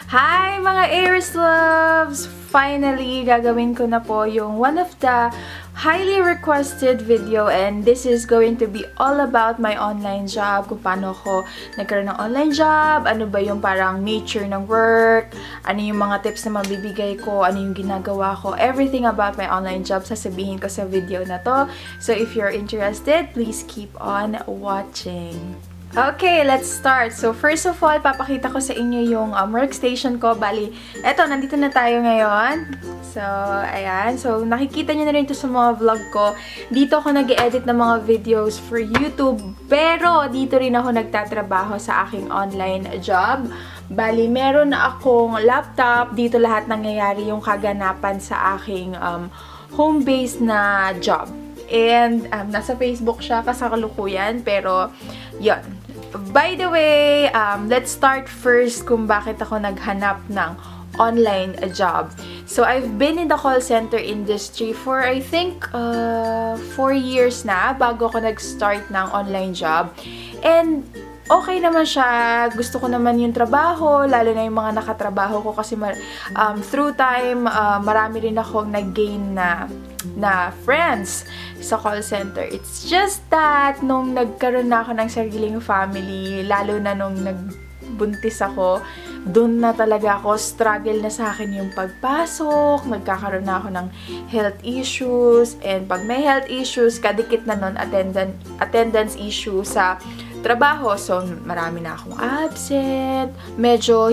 Hi mga Aries Loves! Finally, gagawin ko na po yung one of the highly requested video, and this is going to be all about my online job, kung paano ako nagkaroon ng online job, ano ba yung parang nature ng work, ano yung mga tips na mabibigay ko, ano yung ginagawa ko, everything about my online job sasabihin ko sa video na to. So if you're interested, please keep on watching. Okay, let's start. So, first of all, papakita ko sa inyo yung workstation ko. Bali, eto, nandito na tayo ngayon. So, ayan. So, nakikita nyo na rin ito sa mga vlog ko. Dito ako nag-edit ng mga videos for YouTube. Pero, dito rin ako nagtatrabaho sa aking online job. Bali, meron na akong laptop. Dito lahat nangyayari yung kaganapan sa aking home-based na job. And, nasa Facebook siya kasalukuyan. Pero, yon. By the way, let's start first kung bakit ako naghanap ng online job. So, I've been in the call center industry for, I think, 4 years na bago ako nag-start ng online job. And, okay naman siya. Gusto ko naman yung trabaho, lalo na yung mga nakatrabaho ko kasi through time, marami rin akong nag-gain na friends sa call center. It's just that, nung nagkaroon na ako ng sariling family, lalo na nung nagbuntis ako, doon na talaga ako, struggle na sa akin yung pagpasok, nagkakaroon na ako ng health issues, and pag may health issues, kadikit na nun attendance issue sa trabaho. So, marami na akong absent. Medyo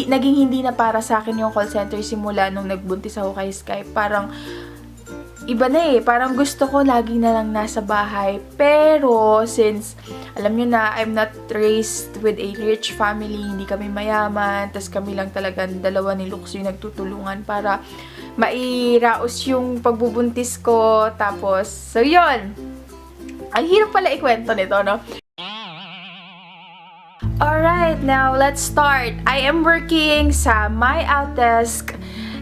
naging hindi na para sa akin yung call center simula nung nagbuntis ako kay Skype. Parang, iba na eh. Parang gusto ko lagi na lang nasa bahay. Pero, since, alam nyo na, I'm not raised with a rich family. Hindi kami mayaman. Tas kami lang talagang dalawa ni Lux yung nagtutulungan para mairaos yung pagbubuntis ko. Tapos, so yun. Ang hirap pala ikwento nito, no? Alright, now let's start. I am working sa My Outdesk.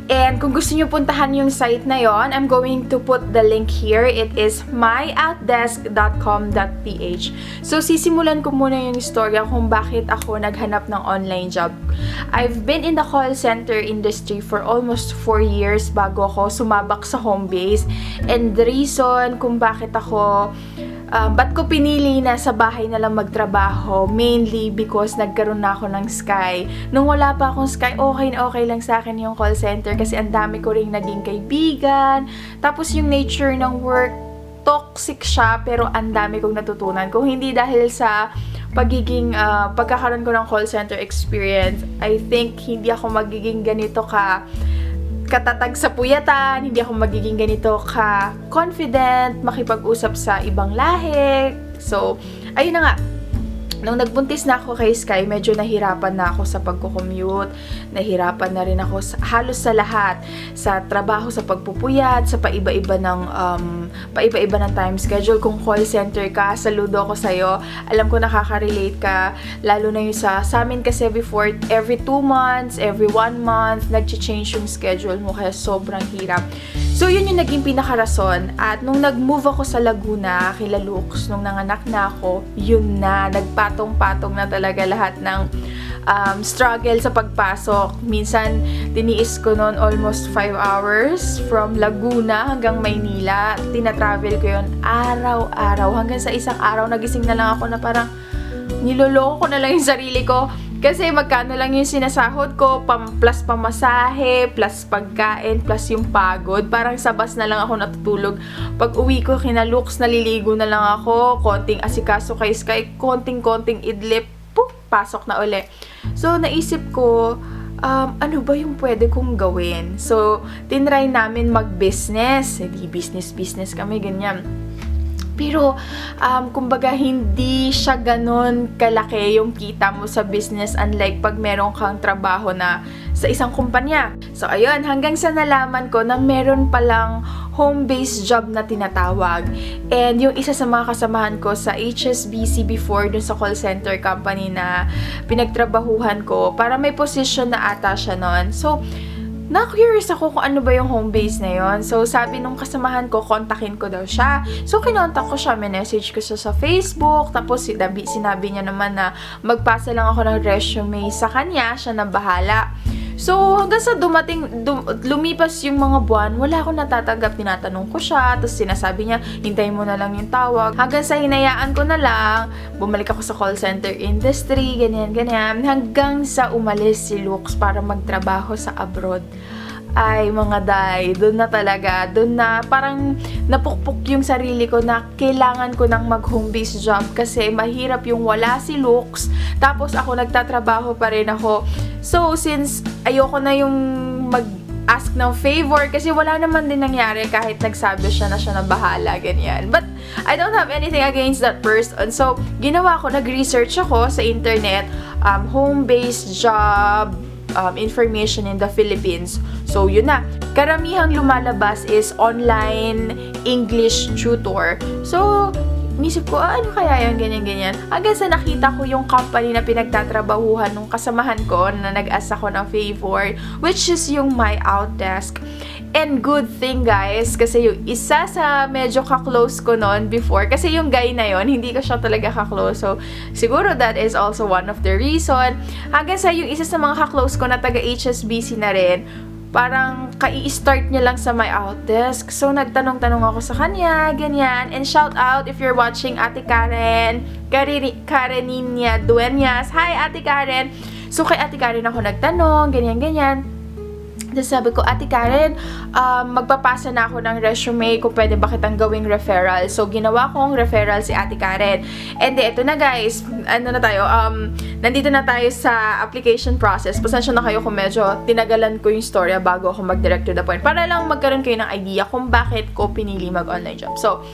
And kung gusto nyo puntahan yung site na yon, I'm going to put the link here. It is myoutdesk.com.ph. So, sisimulan ko muna yung istorya kung bakit ako naghanap ng online job. I've been in the call center industry for almost 4 years bago ako sumabak sa home base. And the reason kung bakit ako ba't ko pinili na sa bahay na lang magtrabaho? Mainly because nagkaroon na ako ng Sky. Nung wala pa akong Sky, okay na okay lang sa akin yung call center kasi ang dami ko ring naging kaibigan. Tapos yung nature ng work, toxic siya pero ang dami kong natutunan. Kung hindi dahil sa pagkakaroon ko ng call center experience, I think hindi ako magiging ganito katatag sa puyatan, hindi ako magiging ganito ka-confident, makipag-usap sa ibang lahi. So, ayun na nga. Nung nagbuntis na ako kay Sky, medyo nahirapan na ako sa pagko-commute. Nahirapan na rin ako halos sa lahat. Sa trabaho, sa pagpupuyat, sa paiba-iba ng time schedule. Kung call center ka, saludo ako sa'yo. Alam ko nakaka-relate ka. Lalo na yung sa amin kasi before, every 2 months, every 1 month, nag-change yung schedule mo. Kaya sobrang hirap. So, yun yung naging pinakarason. At nung nag-move ako sa Laguna, kila Lux, nung nanganak na ako, yun na, nagpatong-patong na talaga lahat ng struggle sa pagpasok. Minsan, tiniis ko noon almost 5 hours from Laguna hanggang Maynila. Tinatravel ko yun araw-araw. Hanggang sa isang araw, nagising na lang ako na parang niloloko ko na lang yung sarili ko. Kasi magkano lang yung sinasahod ko, plus pamasahe, plus pagkain, plus yung pagod. Parang sa bus na lang ako natutulog. Pag uwi ko, kinalux, naliligo na lang ako, konting asikaso kay Sky, konting idlip, pasok na uli. So, naisip ko, ano ba yung pwede kong gawin? So, tinry namin mag-business. Hindi business kami, ganyan. Pero, kumbaga, hindi siya ganon kalaki yung kita mo sa business unlike pag meron kang trabaho na sa isang kumpanya. So, ayun, hanggang sa nalaman ko na meron palang home-based job na tinatawag. And yung isa sa mga kasamahan ko sa HSBC before, dun sa call center company na pinagtrabahuhan ko, para may position na ata siya nun. So, na-curious ako kung ano ba yung home base na yon. So, sabi nung kasamahan ko, kontakin ko daw siya. So, kinontak ko siya, message ko siya sa Facebook, tapos sinabi niya naman na magpasa lang ako ng resume sa kanya, siya na bahala. So, hanggang sa lumipas yung mga buwan, wala akong natatanggap. Tinatanong ko siya, tapos sinasabi niya, hintayin mo na lang yung tawag. Hanggang sa hinayaan ko na lang, bumalik ako sa call center industry, ganyan. Hanggang sa umalis si Lux para magtrabaho sa abroad. Ay, mga day, doon na parang napukpok yung sarili ko na kailangan ko ng mag-home base job kasi mahirap yung wala si Lux, tapos ako nagtatrabaho pa rin ako. So, since ayoko na yung mag-ask ng favor kasi wala naman din nangyari kahit nagsabi siya na bahala, ganyan. But, I don't have anything against that person. So, ginawa ko, nag-research ako sa internet, home-based job, information in the Philippines. So, yun na. Karamihang lumalabas is online English tutor. So, nisip ko, ano kaya yung ganyan-ganyan? Hanggang sa nakita ko yung company na pinagtatrabahuhan nung kasamahan ko na nag-ask ako ng favor, which is yung My Outdesk. And good thing, guys, kasi yung isa sa medyo ka-close ko noon before, kasi yung guy na yon hindi ko siya talaga ka-close. So, siguro that is also one of the reason. Hanggang sa yung isa sa mga ka-close ko na taga-HSBC na rin, parang kai-start niya lang sa My Outdesk. So, nagtanong-tanong ako sa kanya, ganyan. And shout out if you're watching Ate Karen, Kareninia Dueñas. Hi, Ate Karen! So, kay Ate Karen ako nagtanong, ganyan-ganyan. Tapos sabi ko, Ate Karen, magpapasa na ako ng resume kung pwede ba kitang gawing referral. So, ginawa kong referral si Ate Karen. And ito na guys, nandito na tayo sa application process. Pasensya na kayo kung medyo tinagalan ko yung storya bago ako mag-direct to the point. Para lang magkaroon kayo ng idea kung bakit ko pinili mag-online job. So,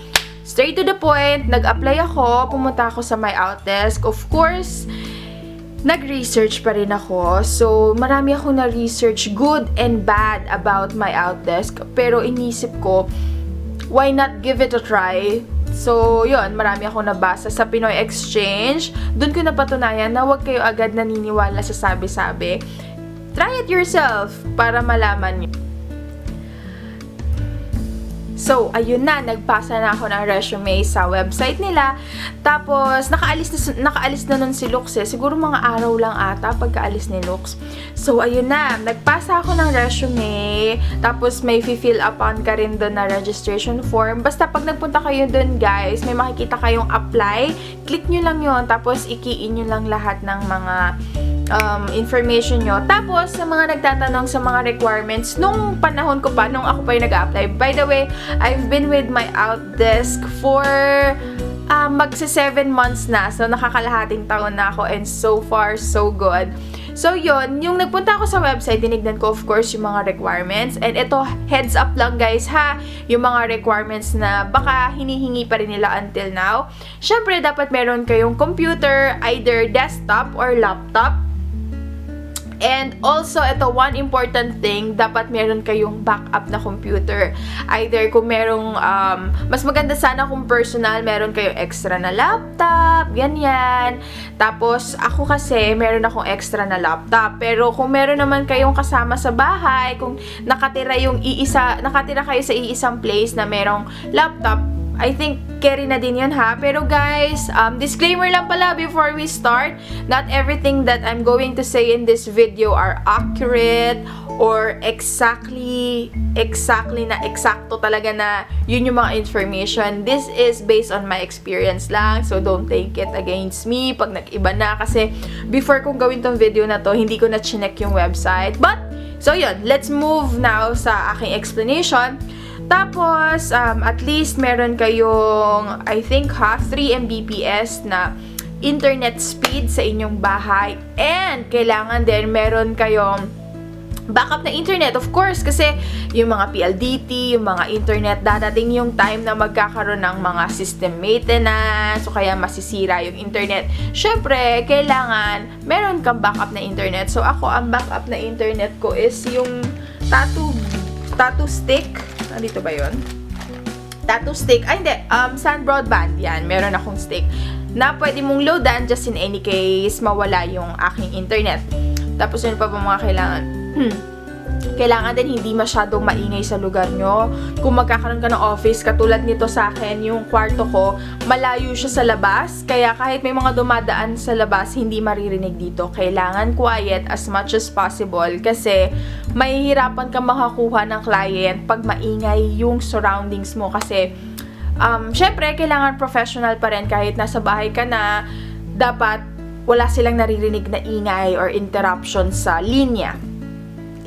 straight to the point, nag-apply ako, pumunta ako sa My Outdesk. Of course, nag-research pa rin ako. So, marami akong na-research, good and bad, about My Outdesk. Pero inisip ko, why not give it a try? So, yun, marami akong nabasa sa Pinoy Exchange. Doon ko napatunayan na huwag kayo agad naniniwala sa sabi-sabi. Try it yourself para malaman nyo. So, ayun na, nagpasa na ako ng resume sa website nila. Tapos, nakaalis na nun si Lux eh. Siguro mga araw lang ata pagkaalis ni Lux. So, ayun na, nagpasa ako ng resume. Tapos, may fill upon ka rin doon na registration form. Basta pag nagpunta kayo doon, guys, may makikita kayong apply. Click nyo lang yon, tapos i-key in nyo lang lahat ng mga information nyo. Tapos, sa mga nagtatanong sa mga requirements, nung panahon ko pa, nung ako pa yung nag-apply. By the way, I've been with My Outdesk for magsa 7 months na. So, nakakalahating taon na ako and so far, so good. So, yun. Yung nagpunta ako sa website, dinignan ko, of course, yung mga requirements. And ito, heads up lang, guys, ha? Yung mga requirements na baka hinihingi pa rin nila until now. Syempre, dapat meron kayong computer, either desktop or laptop. And also, ito, one important thing, dapat meron kayong backup na computer. Either kung merong, mas maganda sana kung personal, meron kayong extra na laptop, ganyan. Tapos, ako kasi, meron akong extra na laptop. Pero kung meron naman kayong kasama sa bahay, kung nakatira kayo sa iisang place na merong laptop, I think carry na din yun ha. Pero guys, disclaimer lang pala before we start. Not everything that I'm going to say in this video are accurate or exactly na eksakto talaga na yun yung mga information. This is based on my experience lang. So don't take it against me pag nag-iba na. Kasi before kong gawin tong video na to, hindi ko na chinek yung website. But, so yun, let's move now sa aking explanation. Tapos, at least meron kayong, I think 3 Mbps na internet speed sa inyong bahay. And, kailangan din meron kayong backup na internet, of course, kasi yung mga PLDT, yung mga internet, dadating yung time na magkakaroon ng mga system maintenance, o kaya masisira yung internet. Syempre, kailangan meron kang backup na internet. So, ako, ang backup na internet ko is yung tattoo stick. Dito ba yun? Tattoo stick. Ay, hindi. Sun Broadband. Yan. Meron akong stick na pwede mong loadan just in any case mawala yung aking internet. Tapos, yun pa ba mga kailangan? Kailangan din hindi masyadong maingay sa lugar nyo. Kung magkakaroon ka ng office, katulad nito sa akin, yung kwarto ko, malayo siya sa labas. Kaya kahit may mga dumadaan sa labas, hindi maririnig dito. Kailangan quiet as much as possible kasi mahihirapan ka makakuha ng client pag maingay yung surroundings mo. Kasi, syempre, kailangan professional pa rin kahit nasa bahay ka na, dapat wala silang naririnig na ingay or interruption sa linya.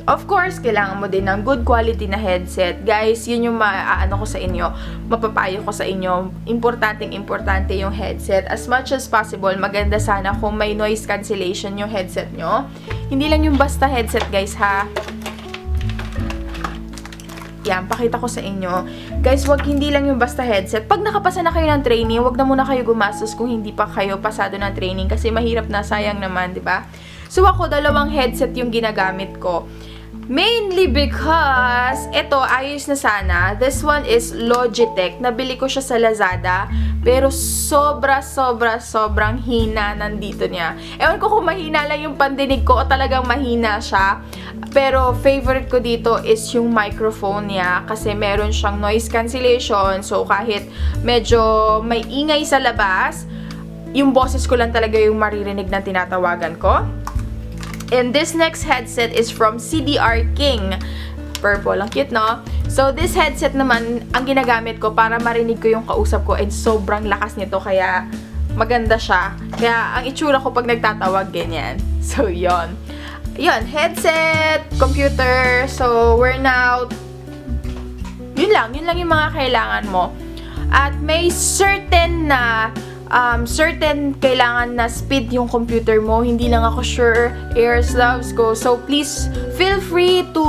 Of course, kailangan mo din ng good quality na headset. Guys, yun yung maaano ko sa inyo, mapapayo ko sa inyo. Importante yung headset. As much as possible, maganda sana kung may noise cancellation yung headset nyo. Hindi lang yung basta headset, guys, ha. Yan, pakita ko sa inyo. Guys, hindi lang yung basta headset. Pag nakapasa na kayo ng training, wag na muna kayo gumastos kung hindi pa kayo pasado ng training kasi mahirap na, sayang naman, di ba? So ako, 2 headset yung ginagamit ko. Mainly because, ito, ayos na sana. This one is Logitech. Nabili ko siya sa Lazada. Pero sobrang hina nandito niya. Ewan ko kung mahina lang yung pandinig ko o talagang mahina siya. Pero favorite ko dito is yung microphone niya. Kasi meron siyang noise cancellation. So kahit medyo may ingay sa labas, yung boses ko lang talaga yung maririnig na tinatawagan ko. And this next headset is from CDR King. Purple. Ang cute, no? So, this headset naman, ang ginagamit ko para marinig ko yung kausap ko and sobrang lakas nito. Kaya, maganda siya. Kaya, ang itsura ko pag nagtatawag, ganyan. So, yon. Yon, headset, computer. So, we're now... Yun lang yung mga kailangan mo. At may certain kailangan na speed yung computer mo. Hindi lang ako sure, Airslabs ko. So, please feel free to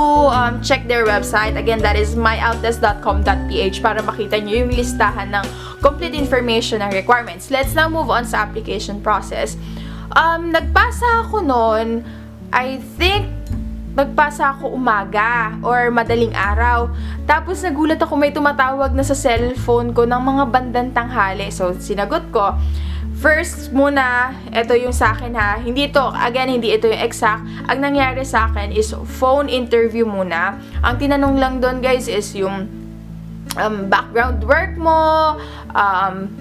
check their website. Again, that is myoutest.com.ph para makita nyo yung listahan ng complete information ng requirements. Let's now move on sa application process. Nagpasa ako noon, I think, nagpasa ako umaga or madaling araw. Tapos nagulat ako may tumatawag na sa cellphone ko ng mga bandang tanghali. So, sinagot ko. First muna, ito yung sa akin ha. Hindi ito yung exact. Ang nangyari sa akin is phone interview muna. Ang tinanong lang doon guys is yung background work mo,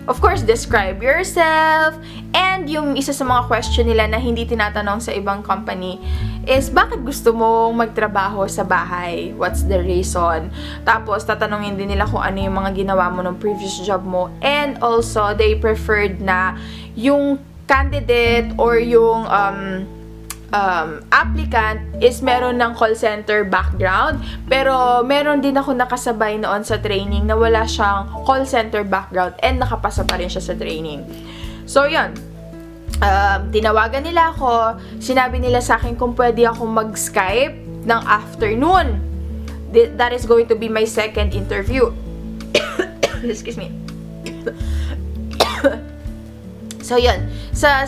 of course, describe yourself, and yung isa sa mga question nila na hindi tinatanong sa ibang company is, bakit gusto mong magtrabaho sa bahay? What's the reason? Tapos, tatanungin din nila kung ano yung mga ginawa mo ng previous job mo, and also, they preferred na yung candidate or yung applicant is meron ng call center background, pero meron din ako nakasabay noon sa training na wala siyang call center background and nakapasa pa rin siya sa training. So, yun. Tinawagan nila ako, sinabi nila sa akin kung pwede akong mag-Skype ng afternoon. That is going to be my second interview. Excuse me. So, yun. Sa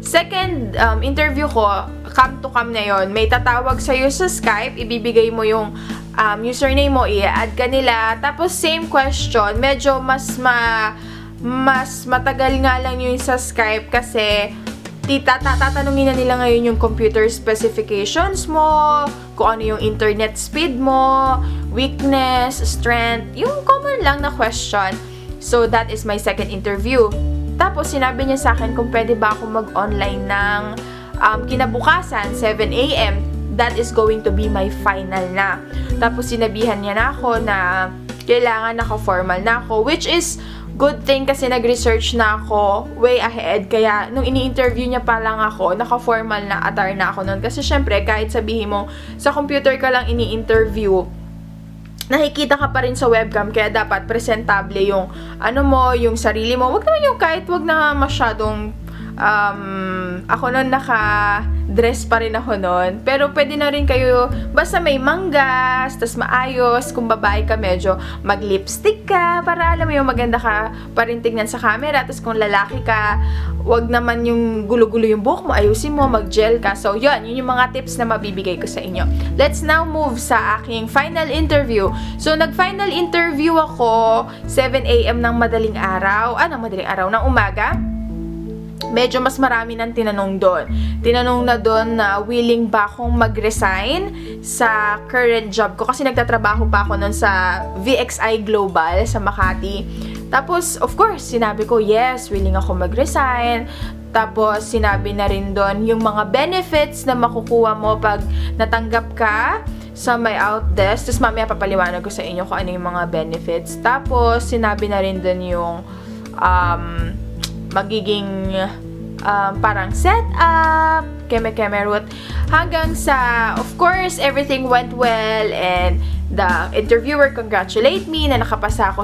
second interview ko, cam to cam na yun, may tatawag sa'yo sa Skype, ibibigay mo yung username mo, i-add ka nila, tapos same question, medyo mas matagal nga lang yung sa Skype kasi tatanungin na nila ngayon yung computer specifications mo, kung ano yung internet speed mo, weakness, strength, yung common lang na question. So, that is my second interview. Tapos, sinabi niya sa akin kung pwede ba ako mag-online ng kinabukasan, 7 a.m. That is going to be my final na. Tapos, sinabihan niya na ako na kailangan naka-formal na ako, which is good thing kasi nag-research na ako way ahead. Kaya, nung ini-interview niya pa lang ako, naka-formal na attire na ako nun. Kasi, syempre, kahit sabihin mo, sa computer ka lang ini-interview, nakikita ka pa rin sa webcam, kaya dapat presentable yung yung sarili mo. Wag naman yung wag na masyadong ako nun naka-dress pa rin ako nun. Pero pwede na rin kayo, basta may manggas, tas maayos. Kung babae ka, medyo mag-lipstick ka, para alam mo yung maganda ka pa rin tignan sa camera. Tas kung lalaki ka, wag naman yung gulo-gulo yung buhok mo, ayusin mo, mag-gel ka. So, yun yung mga tips na mabibigay ko sa inyo. Let's now move sa aking final interview. So, nag-final interview ako 7 a.m. ng madaling araw, ng umaga. medyo mas marami nang tinanong doon. Tinanong na doon na willing ba akong mag-resign sa current job ko kasi nagtatrabaho pa ako noon sa VXI Global sa Makati. Tapos, of course, sinabi ko, yes, willing ako mag-resign. Tapos, sinabi na rin doon yung mga benefits na makukuha mo pag natanggap ka sa my outdesk. Tapos, mamaya papaliwanag ko sa inyo kung ano yung mga benefits. Tapos, sinabi na rin doon yung magiging parang setup, keme-keme route, hanggang sa, of course, everything went well and the interviewer congratulate me na nakapasa ako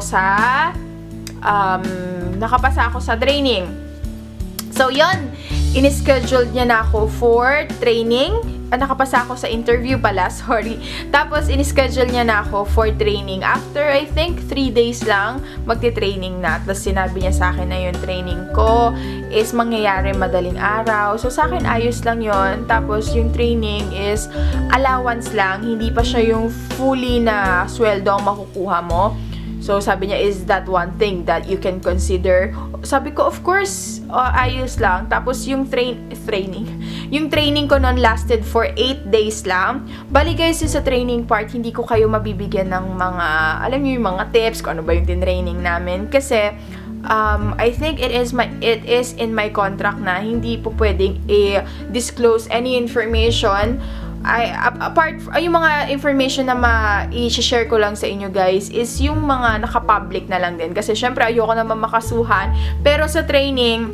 sa training. So, yon, in-scheduled niya na ako for training. Nakapasa ako sa interview pala, sorry. Tapos, in-schedule niya na ako for training. After, I think, 3 days lang, magti-training na. Tapos, sinabi niya sa akin na yung training ko is mangyayari madaling araw. So, sa akin, ayos lang yon. Tapos, yung training is allowance lang. Hindi pa siya yung fully na sweldo ang makukuha mo. So, sabi niya, is that one thing that you can consider? Sabi ko, of course, ayos lang. Tapos, yung training ko noon lasted for 8 days lang. Bali guys, sa training part, hindi ko kayo mabibigyan ng mga, alam niyo yung mga tips, kung ano ba yung tinraining namin. Kasi, I think it is in my contract na hindi po pwedeng i-disclose any information. Yung mga information na i-share ko lang sa inyo guys is yung mga naka-public na lang din. Kasi syempre ayoko naman makasuhan. Pero sa training,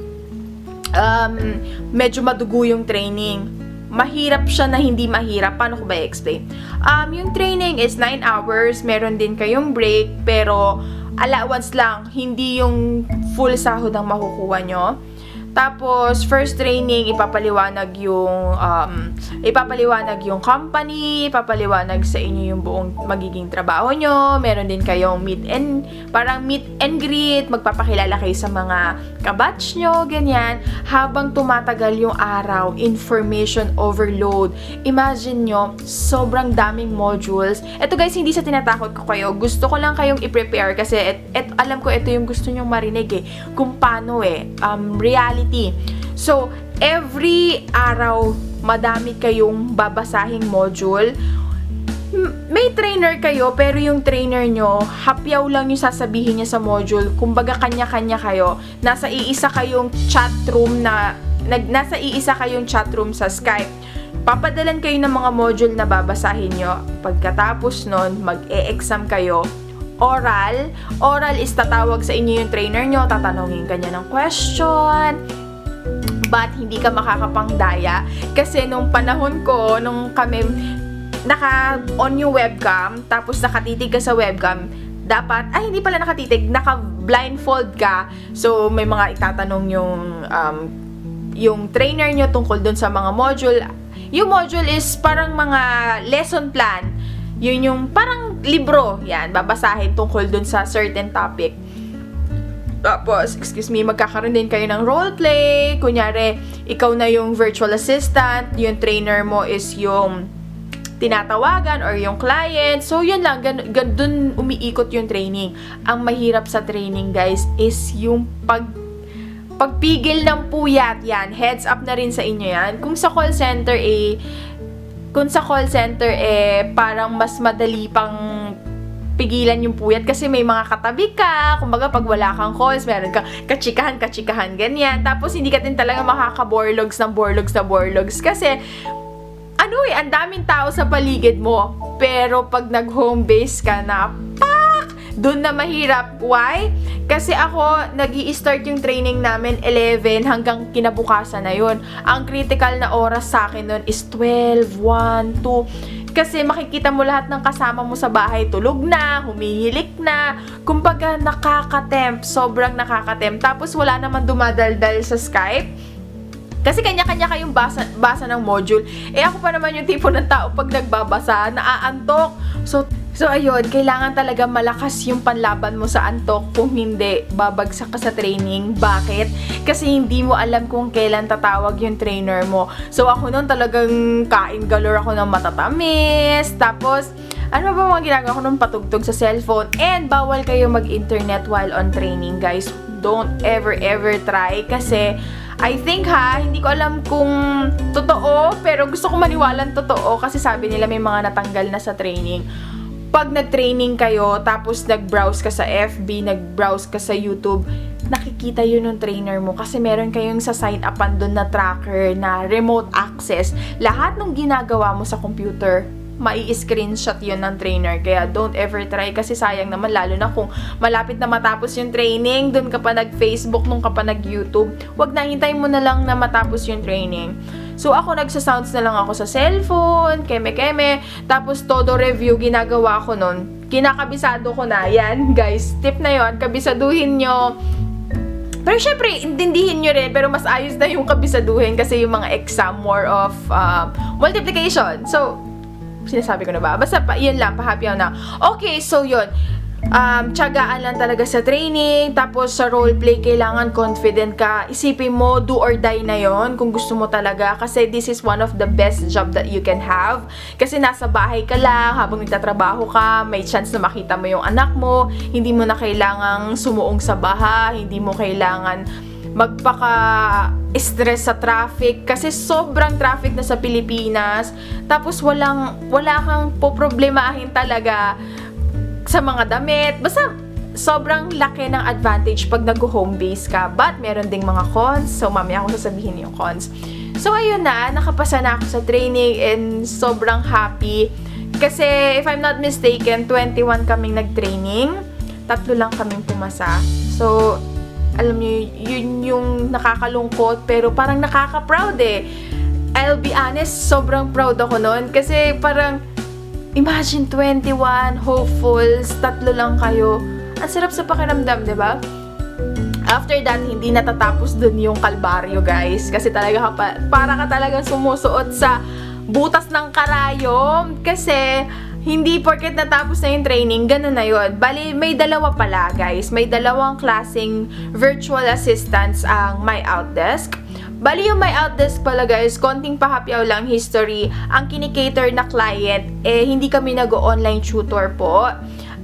medyo madugo yung training. Mahirap siya na hindi mahirap. Paano ko ba i-explain? Yung training is 9 hours. Meron din kayong break. Pero allowance lang. Hindi yung full sahod ang makukuha nyo. Tapos, first training, ipapaliwanag yung company, ipapaliwanag sa inyo yung buong magiging trabaho nyo. Meron din kayong meet and greet, magpapakilala kayo sa mga kabatch nyo, ganyan. Habang tumatagal yung araw, information overload. Imagine nyo, sobrang daming modules. Ito guys, hindi sa tinatakot ko kayo. Gusto ko lang kayong i-prepare kasi alam ko ito yung gusto nyong marinig kung paano reality. So, every araw, madami kayong babasahing module. May trainer kayo, pero yung trainer nyo, hapyaw lang yung sasabihin niya sa module. Kumbaga, kanya-kanya kayo. Nasa iisa kayong chat room sa Skype. Papadalan kayo ng mga module na babasahin nyo. Pagkatapos nun, mag-e-exam kayo. Oral is tatawag sa inyo yung trainer nyo, tatanungin kanya ng question, but hindi ka makakapangdaya kasi nung panahon ko, nung kami naka-on yung webcam, tapos nakatitig ka sa webcam, dapat, hindi pala nakatitig, naka-blindfold ka, so may mga itatanong yung trainer nyo tungkol dun sa mga module. Yung module is parang mga lesson plan. Yun yung parang libro, yan, babasahin tungkol dun sa certain topic. Tapos, magkakaroon din kayo ng roleplay. Kunyari, ikaw na yung virtual assistant, yung trainer mo is yung tinatawagan or yung client. So, yun lang, dun umiikot yung training. Ang mahirap sa training, guys, is yung pagpigil ng puyat. Yan, heads up na rin sa inyo yan. Kung sa call center, parang mas madali pang pigilan yung puyat kasi may mga katabi ka. Kumbaga, pag wala kang calls, meron kang kachikahan, ganyan. Tapos, hindi ka din talaga makaka-borlogs kasi, ang daming tao sa paligid mo. Pero, pag nag-home base ka na, doon na mahirap. Why? Kasi ako, nag-i-start yung training namin 11 hanggang kinabukasan na yun. Ang critical na oras sa akin nun is 12, 1, 2. Kasi makikita mo lahat ng kasama mo sa bahay, tulog na, humihilik na. Kumbaga, nakaka-tempt. Sobrang nakaka-tempt. Tapos, wala naman dumadaldal sa Skype. Kasi kanya-kanya kayong basa ng module. Ako pa naman yung tipo ng tao pag nagbabasa, naaantok. So ayun, kailangan talaga malakas yung panlaban mo sa antok. Kung hindi, babagsak ka sa training. Bakit? Kasi hindi mo alam kung kailan tatawag yung trainer mo. So ako noon talagang kain galore ako ng matatamis. Tapos, ano ba mga ginagawa ko noon? Patugtog sa cellphone. And bawal kayo mag-internet while on training, guys. Don't ever try kasi I think hindi ko alam kung totoo, pero gusto ko maniwalang totoo kasi sabi nila may mga natanggal na sa training. Pag nag-training kayo, tapos nag-browse ka sa FB, nag-browse ka sa YouTube, nakikita yun ng trainer mo kasi meron kayong sa sign upan doon na tracker na remote access. Lahat ng ginagawa mo sa computer, mai-screenshot yun ng trainer. Kaya don't ever try kasi sayang naman, lalo na kung malapit na matapos yung training, dun ka pa nag-Facebook, nung ka pa nag-YouTube. Wag na, hintayin mo na lang na matapos yung training. So ako, nagsasounds na lang ako sa cellphone, keme-keme, tapos todo review ginagawa ko nun. Kinakabisado ko na. Yan, guys, tip na yon, kabisaduhin nyo. Pero syempre, intindihin nyo rin, pero mas ayos na yung kabisaduhin kasi yung mga exam more of multiplication. So, sinasabi ko na ba? Basta yun lang, pahapyaw na. Okay, so yun. Tiyagaan lang talaga sa training, tapos sa roleplay, kailangan confident ka. Isipin mo, do or die na yon kung gusto mo talaga. Kasi this is one of the best job that you can have. Kasi nasa bahay ka lang, habang nagtatrabaho ka, may chance na makita mo yung anak mo. Hindi mo na kailangang sumuong sa bahay, hindi mo kailangan magpaka-stress sa traffic kasi sobrang traffic na sa Pilipinas. Tapos wala kang poproblemahin talaga sa mga damit. Basta sobrang laki ng advantage pag nag-home base ka. But meron ding mga cons. So mamaya ako sasabihin yung cons. So ayun na, nakapasa na ako sa training and sobrang happy. Kasi if I'm not mistaken, 21 kaming nag-training. 3 lang kaming pumasa. So alam niyo, yun yung nakakalungkot pero parang nakaka-proud eh. I'll be honest, sobrang proud ako noon kasi parang imagine 21 hopefuls, 3 lang kayo. Ang sarap sa pakiramdam, 'di ba? After that, hindi natatapos dun yung kalbaryo, guys. Kasi talaga para ka talagang sumusuot sa butas ng karayom kasi hindi porket natapos na yung training, ganun na yun. Bali, may dalawa pala, guys. May dalawang klaseng virtual assistants ang My Outdesk. Bali, yung My Outdesk pala, guys, konting pahapyaw lang history. Ang kinikater na client, hindi kami nag-online tutor po.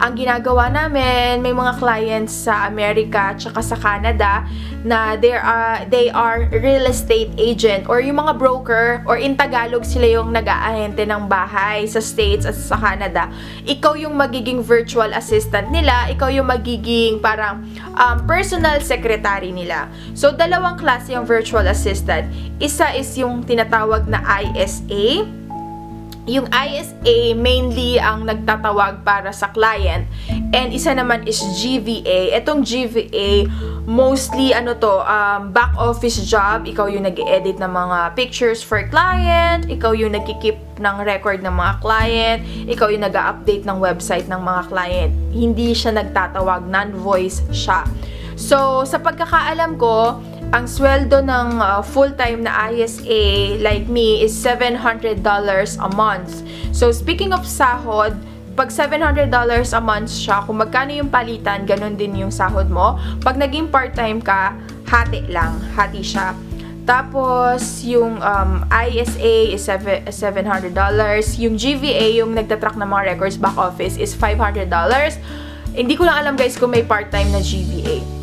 Ang ginagawa namin, may mga clients sa Amerika tsaka sa Canada na they are real estate agent or yung mga broker or in Tagalog sila yung nag-aahente ng bahay sa States at sa Canada. Ikaw yung magiging virtual assistant nila, ikaw yung magiging parang personal secretary nila. So, dalawang klase yung virtual assistant. Isa is yung tinatawag na ISA. Yung ISA mainly ang nagtatawag para sa client and isa naman is GVA. Etong GVA mostly back office job. Ikaw yung nag-edit ng mga pictures for client, ikaw yung nagki-keep ng record ng mga client, ikaw yung nag-update ng website ng mga client. Hindi siya nagtatawag, non-voice siya. So, sa pagkakaalam ko, ang sweldo ng full-time na ISA like me is $700 a month. So, speaking of sahod, pag $700 a month siya, kung magkano yung palitan, ganun din yung sahod mo. Pag naging part-time ka, hati lang. Hati siya. Tapos, yung ISA is $700. Yung GVA, yung nagtatrack ng mga records back office, is $500. Hindi ko lang alam, guys, kung may part-time na GVA.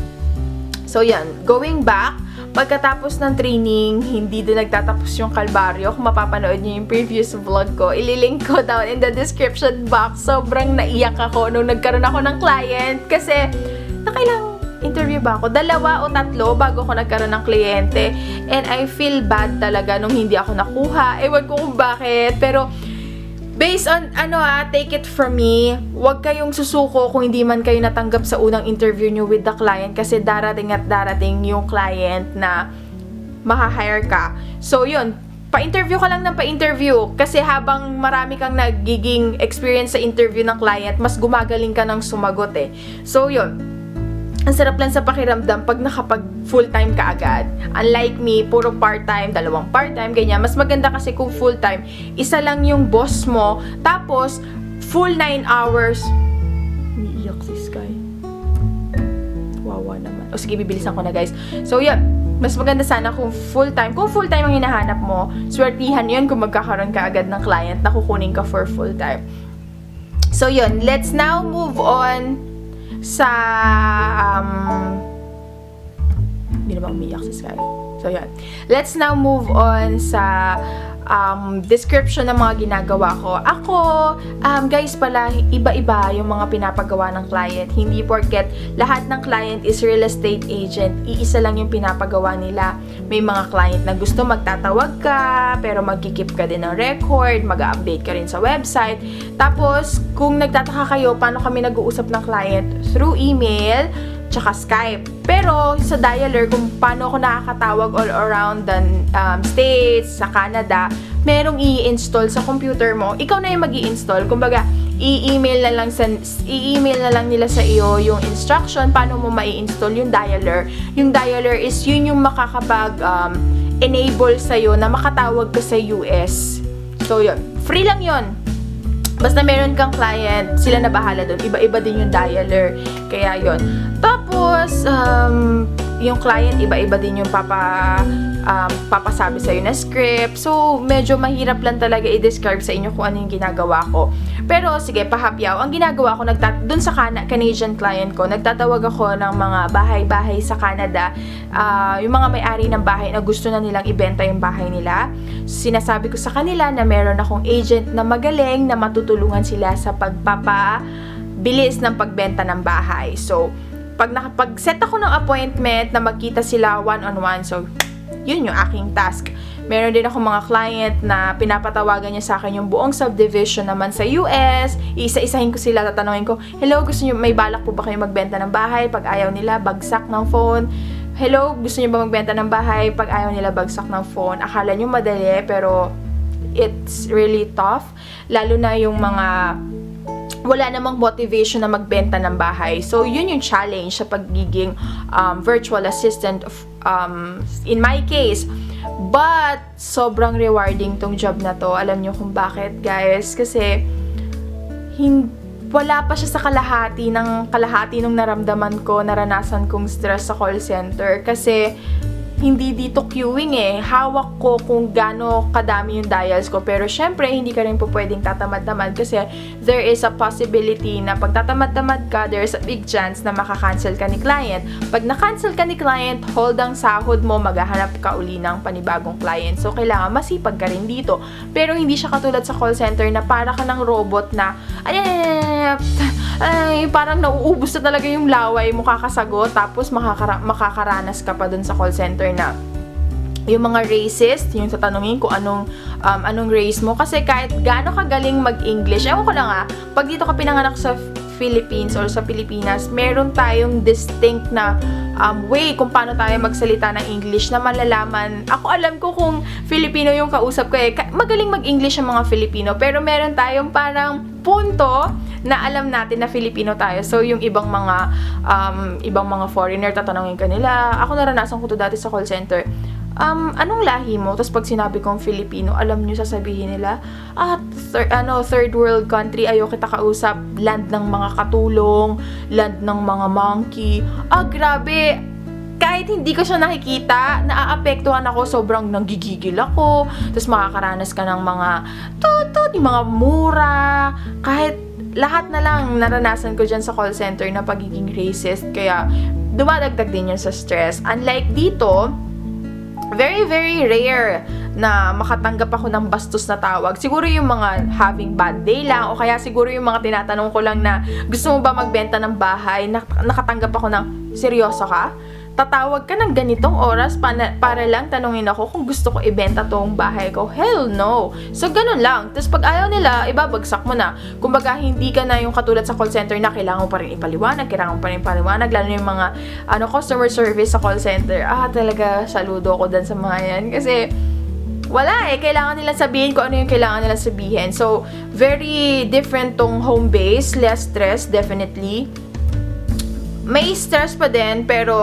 So, yan. Going back, pagkatapos ng training, hindi din nagtatapos yung kalbaryo. Kung mapapanood niyo yung previous vlog ko, ililink ko down in the description box. Sobrang naiyak ako nung nagkaroon ako ng client kasi nakailang interview ba ako? 2 o 3 bago ako nagkaroon ng kliyente. And I feel bad talaga nung hindi ako nakuha. Ewan ko kung bakit. Pero based on, take it from me, huwag kayong susuko kung hindi man kayo natanggap sa unang interview nyo with the client kasi darating at darating yung client na maha-hire ka. So, yun, pa-interview ka lang ng pa-interview kasi habang marami kang nagiging experience sa interview ng client, mas gumagaling ka ng sumagot eh. So, yun. Ang sarap lang sa pakiramdam pag nakapag full-time ka agad. Unlike me, puro part-time, 2 part-time, ganyan. Mas maganda kasi kung full-time, isa lang yung boss mo, tapos full 9 hours. Umiiyak si Sky. Wawa naman. O sige, bibilisan ko na, guys. So, yeah. Mas maganda sana kung full-time. Kung full-time ang hinahanap mo, swertihan yun kung magkakaroon ka agad ng client na kukunin ka for full-time. So, yun. Let's now move on sa hindi na ba umiyak si Sky? So, yan. Let's now move on sa description ng mga ginagawa ko. Ako, guys pala, iba-iba yung mga pinapagawa ng client. Hindi porket lahat ng client is real estate agent, iisa lang yung pinapagawa nila. May mga client na gusto magtatawag ka, pero magkikip ka din ng record, mag-update ka rin sa website. Tapos, kung nagtataka kayo, paano kami nag-uusap ng client? Through email, tsaka Skype. Pero sa dialer, kung paano ako nakakatawag all around the States, sa Canada, merong i-install sa computer mo. Ikaw na yung mag-i-install. Kumbaga, i-email na lang nila sa iyo yung instruction paano mo mai-install yung dialer. Yung dialer is yun yung makakapag enable sa iyo na makatawag ka sa US. So yun, free lang yun. Basta meron kang client, sila na bahala doon. Iba-iba din yung dialer. Kaya yon. Tapos, yung client, iba-iba din yung papasabi sa'yo na script. So, medyo mahirap lang talaga i-describe sa inyo kung ano yung ginagawa ko. Pero, sige, pahapyaw. Ang ginagawa ko, dun sa Canadian client ko, nagtatawag ako ng mga bahay-bahay sa Canada. Yung mga may-ari ng bahay na gusto na nilang ibenta yung bahay nila. Sinasabi ko sa kanila na meron akong agent na magaling na matutulungan sila sa pagpapabilis ng pagbenta ng bahay. So, pag nakapag-set ako ng appointment na magkita sila one-on-one, so, yun yung aking task. Meron din ako mga client na pinapatawagan niya sa akin yung buong subdivision naman sa US. Isa-isahin ko sila, tatanungin ko, hello, gusto niyo, may balak po ba kayo magbenta ng bahay? Pag ayaw nila, bagsak ng phone. Hello, gusto niyo ba magbenta ng bahay? Pag ayaw nila, bagsak ng phone. Akala niyo madali, pero it's really tough. Lalo na yung mga wala namang motivation na magbenta ng bahay. So, yun yung challenge sa pagiging virtual assistant in my case. But, sobrang rewarding tong job na to. Alam nyo kung bakit, guys? Kasi, wala pa siya sa kalahati nung naramdaman ko, naranasan kong stress sa call center. Kasi, hindi dito queuing hawak ko kung gaano kadami yung dials ko, pero syempre hindi ka rin po pwedeng tatamad-tamad kasi there is a possibility na pag tatamad-tamad ka, there's a big chance na makakancel ka ni client. Pag na-cancel ka ni client, hold ang sahod mo, maghahanap ka uli ng panibagong client. So kailangan masipag ka rin dito, pero hindi siya katulad sa call center na para ka ng robot na parang nauubos na talaga yung laway mo kakasagot, tapos makakaranas ka pa dun sa call center na yung mga racist, yung tatanungin kung anong race mo. Kasi kahit gaano ka galing mag-English, ewan ko lang pag dito ka pinanganak sa Philippines or sa Pilipinas, meron tayong distinct na way kung paano tayo magsalita ng English na malalaman. Ako alam ko kung Filipino yung kausap ko magaling mag-English ang mga Filipino, pero meron tayong parang punto na alam natin na Filipino tayo. So, yung ibang mga foreigner, tatanungin ka nila. Ako naranasan ko to dati sa call center. Anong lahi mo? Tapos pag sinabi kong Filipino, alam nyo sasabihin nila, third world country, ayaw kita kausap, land ng mga katulong, land ng mga monkey. Grabe! Kahit hindi ko siya nakikita, naaapektuhan ako, sobrang nanggigigil ako. Tapos makakaranas ka ng mga tutut, yung mga mura, kahit lahat na lang naranasan ko dyan sa call center na pagiging racist. Kaya dumadagdag din yun sa stress. Unlike dito, very, very rare na makatanggap ako ng bastos na tawag. Siguro yung mga having bad day lang, o kaya siguro yung mga tinatanong ko lang na gusto mo ba magbenta ng bahay, nakatanggap ako ng seryoso ka? Tatawag ka ng ganitong oras para lang tanungin ako kung gusto ko ibenta tong bahay ko. Hell no! So, ganun lang. Tapos pag ayaw nila, ibabagsak mo na. Kumbaga, hindi ka na yung katulad sa call center na kailangan mo pa rin ipaliwanag, lalo na yung mga customer service sa call center. Talaga, saludo ko dun sa mga yan. Kasi, wala kailangan nila sabihin kung ano yung kailangan nila sabihin. So, very different tong home base, less stress, definitely. May stress pa din, pero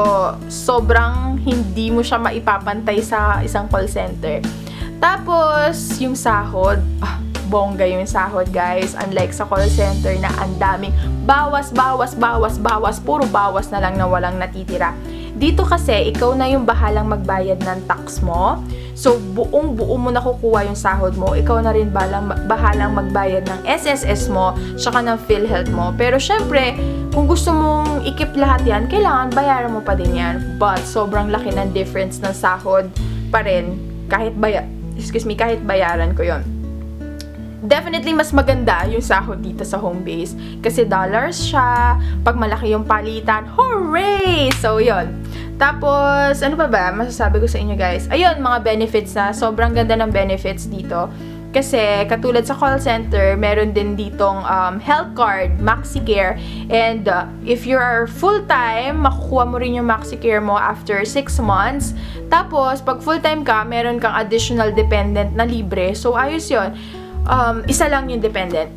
sobrang hindi mo siya maipapantay sa isang call center. Tapos, yung sahod, bongga yung sahod, guys. Unlike sa call center na ang daming bawas, puro bawas na lang na walang natitira. Dito kasi, ikaw na yung bahalang magbayad ng tax mo. So, buong-buo mo nakukuha yung sahod mo. Ikaw na rin bahalang magbayad ng SSS mo, tsaka ng PhilHealth mo. Pero syempre, kung gusto mong ikip lahat yan, kailangan bayaran mo pa din yan. But, sobrang laki ng difference ng sahod pa rin, kahit bayaran ko yon. Definitely, mas maganda yung sahod dito sa Homebase. Kasi dollars siya, pag malaki yung palitan, hooray! So, yon. Tapos, ano pa ba? Masasabi ko sa inyo, guys. Ayun, mga benefits na. Sobrang ganda ng benefits dito. Kasi, katulad sa call center, meron din ditong health card, MaxiCare. And, if you are full-time, makukuha mo rin yung MaxiCare mo after 6 months. Tapos, pag full-time ka, meron kang additional dependent na libre. So, ayos yun. Isa lang yung dependent.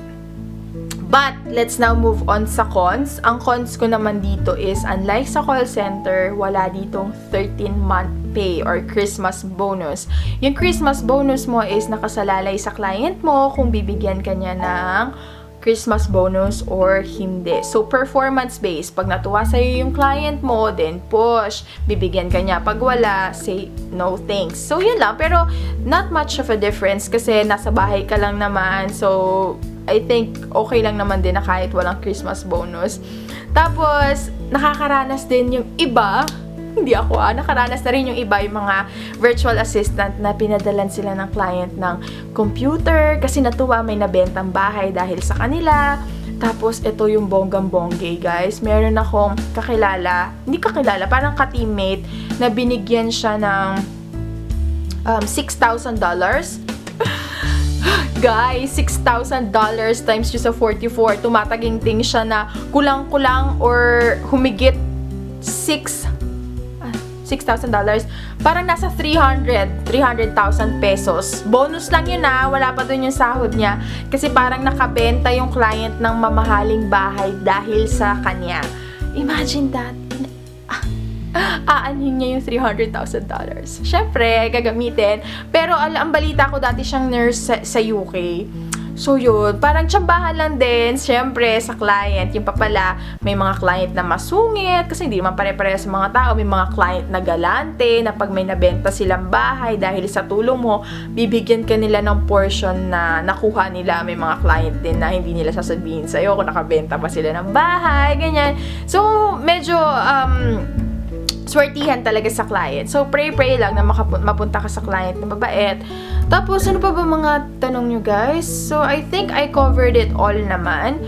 But, let's now move on sa cons. Ang cons ko naman dito is, unlike sa call center, wala ditong 13-month pay or Christmas bonus. Yung Christmas bonus mo is nakasalalay sa client mo kung bibigyan ka niya ng Christmas bonus or hindi. So, performance-based. Pag natuwa sa'yo yung client mo, then push. Bibigyan ka niya. Pag wala, say no thanks. So, yun lang. Pero, not much of a difference kasi nasa bahay ka lang naman. So, I think okay lang naman din na kahit walang Christmas bonus. Tapos, nakakaranas din yung iba. Hindi ako nakaranas na rin yung iba, yung mga virtual assistant na pinadalan sila ng client ng computer kasi natuwa may nabentang bahay dahil sa kanila. Tapos, ito yung bonggang-bonggay, guys. Meron akong parang ka-teammate na binigyan siya ng $6,000. Guys, $6,000 times yung sa 44. Tumataginting siya na kulang-kulang or humigit $6,000. Parang nasa 300,000 pesos. Bonus lang yun wala pa dun yung sahod niya. Kasi parang nakabenta yung client ng mamahaling bahay dahil sa kanya. Imagine that. Aanhin niya yung $300,000. Syempre, gagamitin. Pero ang balita ko, dati siyang nurse sa UK. So, yun. Parang tsambahan lang din, syempre, sa client. Yung papala, may mga client na masungit, kasi hindi naman pare-pareho sa mga tao. May mga client na galante, na pag may nabenta silang bahay, dahil sa tulong mo, bibigyan ka nila ng portion na nakuha nila. May mga client din na hindi nila sasabihin sa'yo kung nakabenta ba sila ng bahay, ganyan. So, medyo, swertihan talaga sa client. So, pray lang na mapunta ka sa client na mabait. Tapos, ano pa ba mga tanong nyo, guys? So, I think I covered it all naman.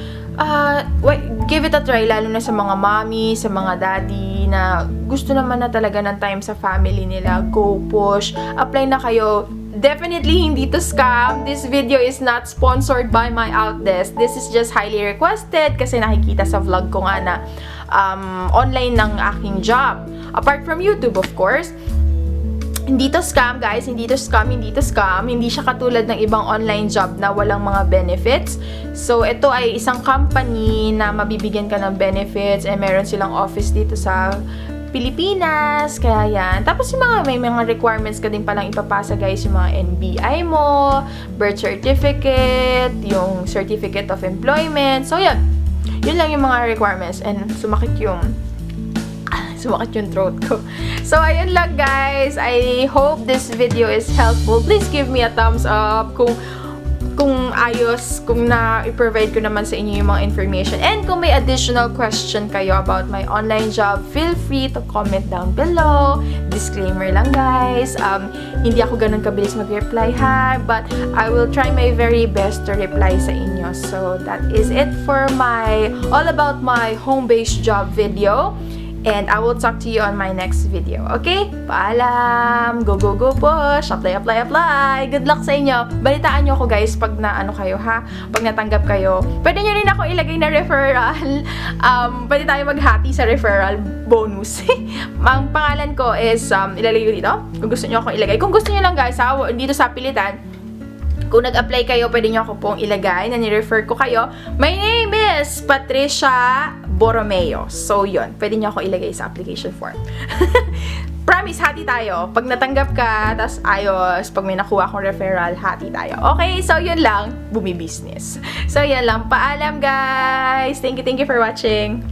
Give it a try, lalo na sa mga mommy, sa mga daddy, na gusto naman na talaga ng time sa family nila. Go, push. Apply na kayo. Definitely hindi to scam. This video is not sponsored by my Outdesk. This is just highly requested kasi nakikita sa vlog ko nga na online ng aking job. Apart from YouTube, of course. Hindi to scam, guys. Hindi to scam. Hindi siya katulad ng ibang online job na walang mga benefits. So, ito ay isang company na mabibigyan ka ng benefits and meron silang office dito sa Pilipinas. Kaya yan. Tapos may mga requirements ka din palang ipapasa, guys. Yung mga NBI mo, birth certificate, yung certificate of employment. So, yan. Yun lang yung mga requirements. And sumakit yung throat ko. So, ayun lang, guys. I hope this video is helpful. Please give me a thumbs up kung ayos, kung na-provide ko naman sa inyo yung mga information. And kung may additional question kayo about my online job, feel free to comment down below. Disclaimer lang, guys. Hindi ako ganun kabilis mag-reply, but I will try my very best to reply sa inyo. So, that is it for all about my home-based job video. And I will talk to you on my next video. Okay? Paalam! Go, go, go push! Apply! Good luck sa inyo! Balitaan nyo ako, guys, pag kayo, pag natanggap kayo. Pwede nyo rin ako ilagay na referral. Pwede tayo maghati sa referral bonus. Ang pangalan ko is, ilalagay ko dito. Kung gusto nyo ako ilagay. Kung gusto nyo lang, guys, dito sa pilitan, kung nag-apply kayo, pwede nyo ako pong ilagay na ni-refer ko kayo. My name is Patricia Borromeo. So, yun. Pwede nyo ako ilagay sa application form. Promise, hati tayo. Pag natanggap ka, tas ayos. Pag may nakuha akong referral, hati tayo. Okay? So, yun lang. Bumi-business. So, yan lang. Paalam, guys! Thank you for watching.